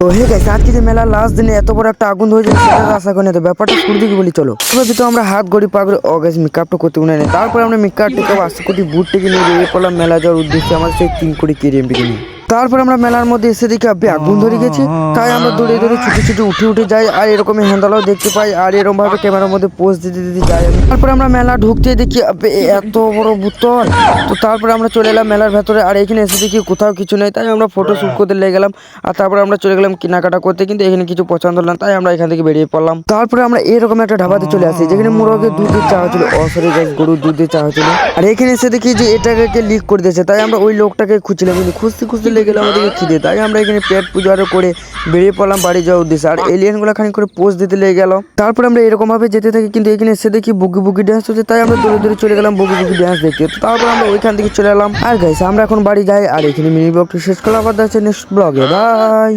তো hey guys, আজকে যে মেলার লাস্ট দিনে এত বড় একটা আগুন হয়ে যাবে সেটা আশা করি না। তো ব্যাপারটা শুরু দিকে বলি চলো। তবে তো আমরা হাত গড়ি পাগড়ি ও গাইস মেকআপটা করতে উনে নেই। তারপর আমরা মেকআপ টেকআপ 80 কোটি বুট থেকে নিয়ে বেরিয়ে পড়লাম মেলা যাওয়ার উদ্দেশ্যে আমার সেই 3 কোটি কেরিএমটিকে নিয়ে। তারপর আমরা মেলার মধ্যে এসে দেখি আব্বে আগুন ধরে গেছে। তাই আমরা দৌড়ে দৌড়ে ছুটে ছুটে উঠে যাই আর এরকমই হ্যান্ডালাও দেখতে পাই আর এরকম ভাবে ক্যামেরার মধ্যে পোজ দিতে দিতে যাই আমি। তারপর আমরা মেলা ঢুকতে দেখি আব্বে এত বড় বোতল। তো তারপরে আমরা চলে এলাম মেলার ভেতরে আর এখানে এসে দেখি কোথাও কিছু নেই। তাই আমরা ফটো শুট করতে লেগে গেলাম আর তারপরে আমরা চলে গেলাম কেনাকাটা করতে, কিন্তু এখানে কিছু পছন্দ হলো না তাই আমরা এখান থেকে বেরিয়ে পড়লাম। তারপরে আমরা এরকম একটা ঢাবাতে চলে আসি যেখানে মুরগের দুধের চা হচ্ছিল, সরি গাইস গরুর দুধের চা হচ্ছিল। আর এখানে এসে দেখি যে এটাকে লিক করে দিয়েছে। তাই আমরা ওই লোকটাকে খুঁজছিলাম কিন্তু খুঁজতে খুঁজতে লেগে গেলাম আমাদেরকে খিদে। তাই আমরা এখানে পেট পুজো আরো করে বেরিয়ে পড়লাম বাড়ি যাওয়ার উদ্দেশ্যে। আর এলিয়েন গুলা খানিক করে পোজ দিতে লেগে গেল। তারপরে আমরা এরকম ভাবে যেতে থাকি, কিন্তু এখানে এসে দেখি বুগি বুগি ড্যান্স হচ্ছে। তাই আমরা দৌড়ে দৌড়ে চলে গেলাম বুগি বুগি ড্যান্স দেখতে। তো তারপর আমরা ওইখান থেকে চলে এলাম। আর গাইস আমরা এখন বাড়ি যাই আর এখানে মিনি ব্লগটি শেষ করলাম। আবার দেখা হচ্ছে নেক্সট ব্লগে, বাই।